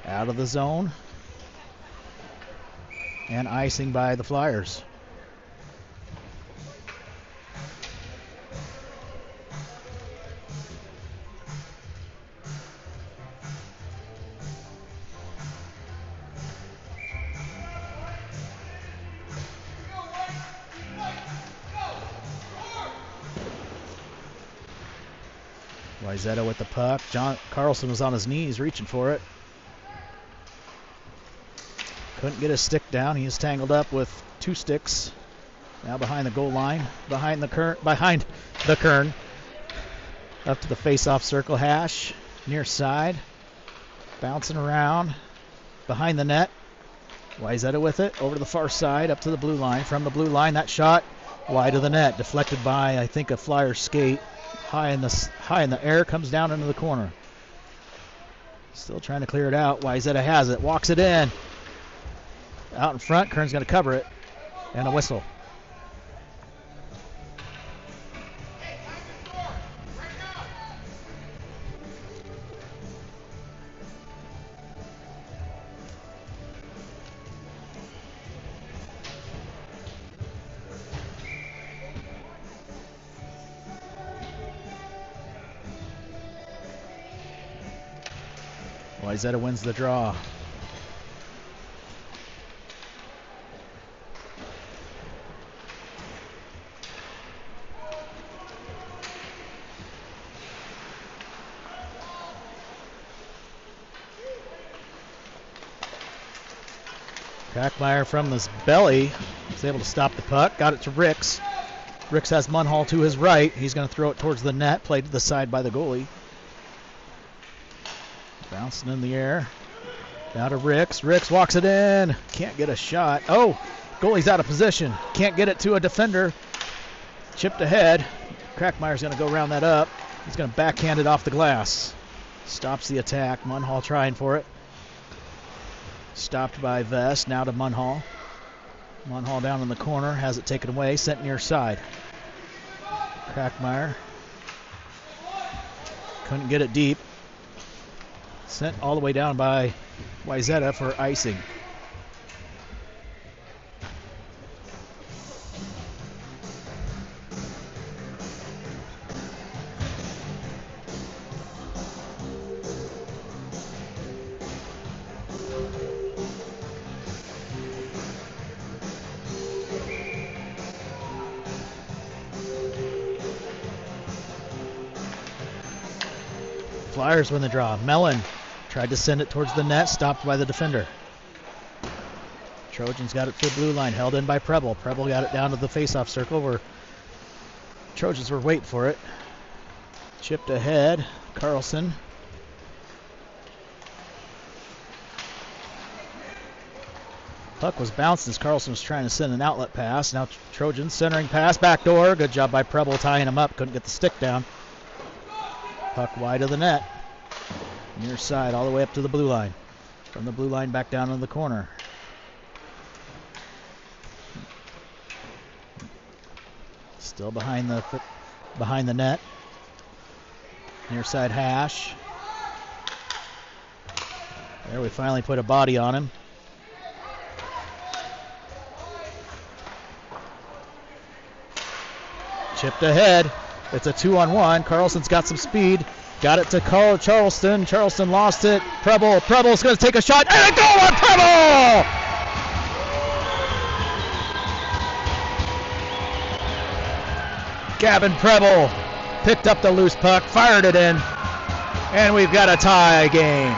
A: Out of the zone. And icing by the Flyers. Wayzata with the puck. Carlson was on his knees reaching for it. Couldn't get his stick down. He is tangled up with two sticks. Now behind the goal line. Behind the Kern. Up to the face-off circle. Hash. Near side. Bouncing around. Behind the net. Wayzata with it. Over to the far side. Up to the blue line. From the blue line, that shot wide of the net. Deflected by, I think, a Flyer skate. High in the air. Comes down into the corner. Still trying to clear it out. Wayzata has it. Walks it in. Out in front. Kern's going to cover it. And a whistle. Wayzata wins the draw. Crackmeyer from his belly was able to stop the puck. Got it to Ricks. Ricks has Munhall to his right. He's going to throw it towards the net. Played to the side by the goalie. Bouncing in the air. Now to Ricks. Ricks walks it in. Can't get a shot. Oh, goalie's out of position. Can't get it to a defender. Chipped ahead. Crackmeyer's going to go round that up. He's going to backhand it off the glass. Stops the attack. Munhall trying for it. Stopped by Vest. Now to Munhall. Munhall down in the corner. Has it taken away. Sent near side. Crackmeyer. Couldn't get it deep. Sent all the way down by Wayzata for icing. Flyers win the draw. Mellon tried to send it towards the net, stopped by the defender. Trojans got it to the blue line, held in by Preble. Preble got it down to the face-off circle where Trojans were waiting for it. Chipped ahead, Carlson. Puck was bounced as Carlson was trying to send an outlet pass. Now Trojans centering pass, backdoor. Good job by Preble tying him up. Couldn't get the stick down. Puck wide of the net. Near side all the way up to the blue line. From the blue line back down in the corner. Still behind the net. Near side hash. There, we finally put a body on him. Chipped ahead. It's a 2-on-1. Carlson's got some speed. Got it to Charleston. Charleston lost it. Preble's going to take a shot. And a goal on Preble! Gavin Preble picked up the loose puck, fired it in, and we've got a tie game.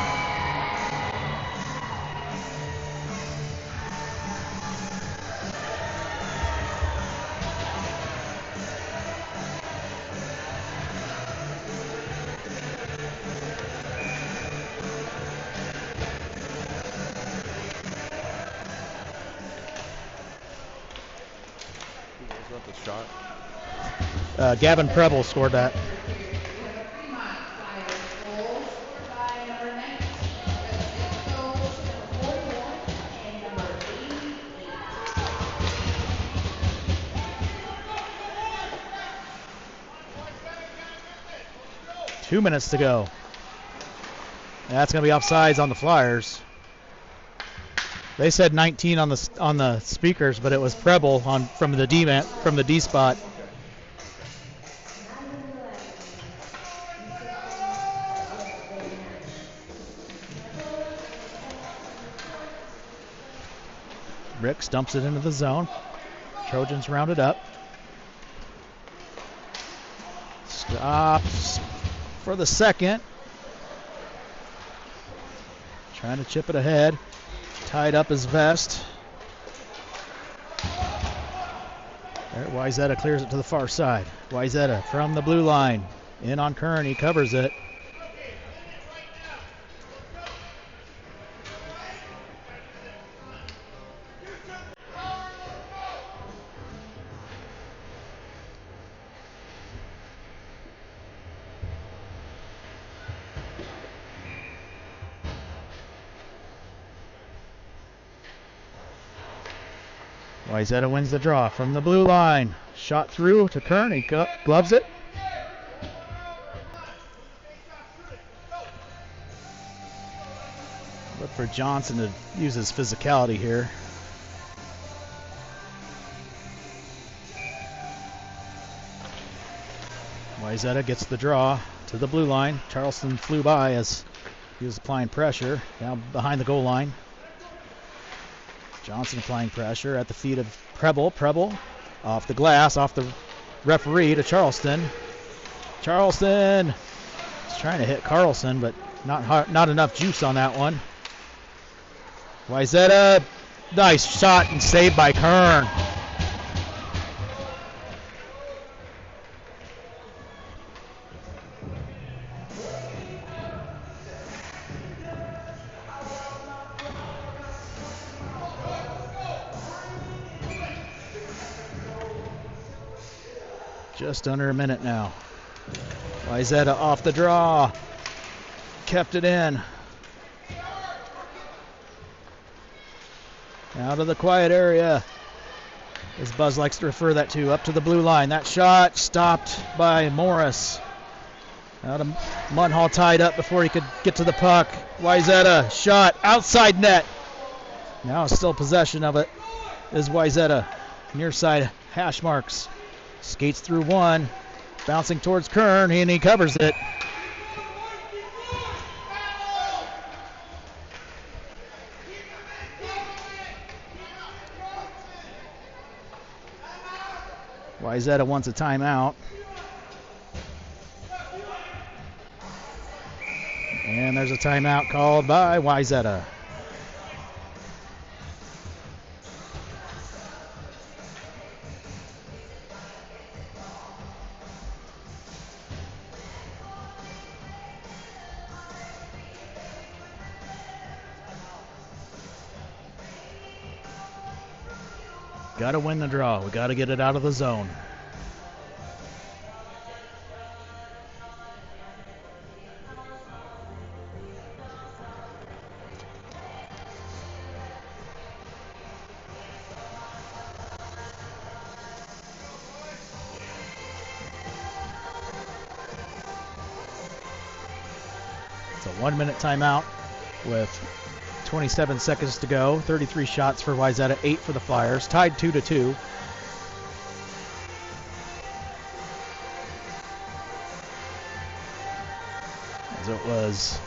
A: Gavin Preble scored that.
B: Fremont Flyers goal scored by number 19, field goal number 41, and number 88.
A: 2 minutes to go. That's going to be offsides on the Flyers. They said 19 on the speakers, but it was Preble from the D spot. Rick dumps it into the zone. Trojans round it up. Stops for the second. Trying to chip it ahead. Tied up his vest. There, Wayzata clears it to the far side. Wayzata from the blue line. In on Kern, he covers it. Wayzata wins the draw from the blue line. Shot through to Kern. He gloves it. Look for Johnson to use his physicality here. Wayzata gets the draw to the blue line. Charleston flew by as he was applying pressure down behind the goal line. Johnson applying pressure at the feet of Preble. Preble off the glass, off the referee to Charleston. Charleston is trying to hit Carlson, but not enough juice on that one. Wayzata, nice shot and saved by Kern. Just under a minute now. Wayzata off the draw. Kept it in. Out of the quiet area, as Buzz likes to refer that to, up to the blue line. That shot stopped by Morris. Out of Munhall tied up before he could get to the puck. Wayzata shot outside net. Now still possession of it is Wayzata. Near side hash marks. Skates through one, bouncing towards Kern, and he covers it. Wayzata wants a timeout. And there's a timeout called by Wayzata. Got to win the draw. We got to get it out of the zone. It's a 1 minute timeout with 27 seconds to go. 33 shots for Wayzata, 8 for the Flyers. Tied 2-2. As it was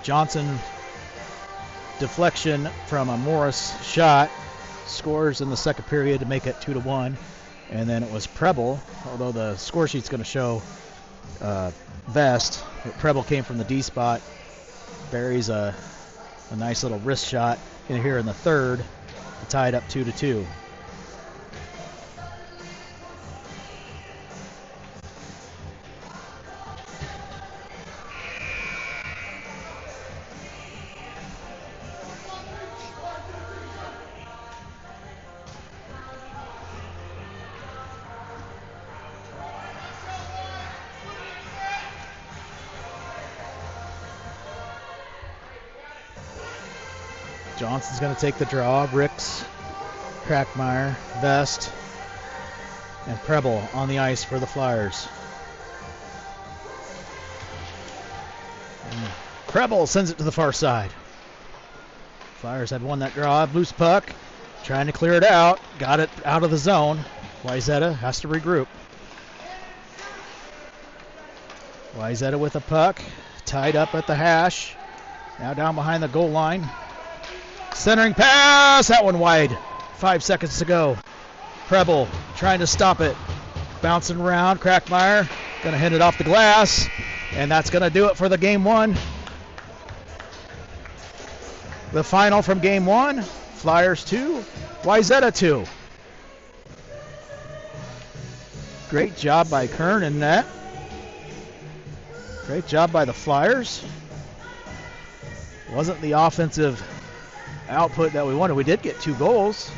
A: Johnson deflection from a Morris shot. Scores in the second period to make it 2-1. And then it was Preble, although the score sheet's going to show Vest. But Preble came from the D spot. Buries a nice little wrist shot in here in the third to tie it up 2-2. Johnson's going to take the draw. Ricks, Crackmeyer, Vest, and Preble on the ice for the Flyers. And Preble sends it to the far side. Flyers had won that draw. Loose puck, trying to clear it out. Got it out of the zone. Wayzata has to regroup. Wayzata with a puck, tied up at the hash. Now down behind the goal line. Centering pass, that one wide. 5 seconds to go. Preble trying to stop it. Bouncing around, Crackmeyer going to hit it off the glass. And that's going to do it for the game one. The final from game one, Flyers 2, Wayzata 2. Great job by Kern in net. Great job by the Flyers. Wasn't the offensive output that we wanted. We did get 2 goals.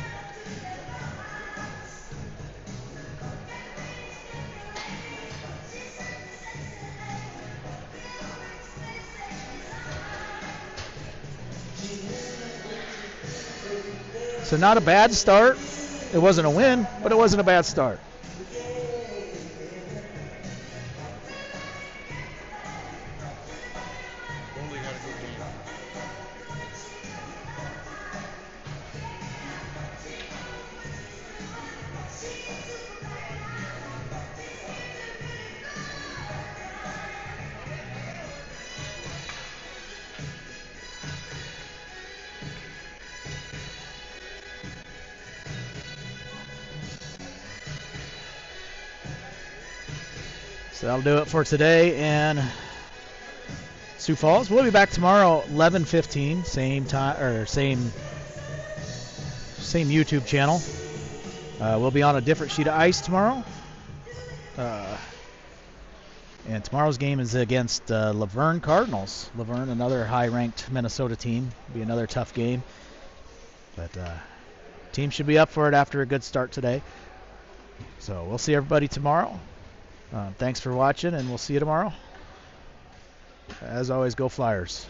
A: So not a bad start. It wasn't a win, but it wasn't a bad start. So that'll do it for today in Sioux Falls. We'll be back tomorrow, 11:15, same time or same YouTube channel. We'll be on a different sheet of ice tomorrow. And tomorrow's game is against Laverne Cardinals. Laverne, another high-ranked Minnesota team. Be another tough game. But team should be up for it after a good start today. So we'll see everybody tomorrow. Thanks for watching, and we'll see you tomorrow. As always, go Flyers.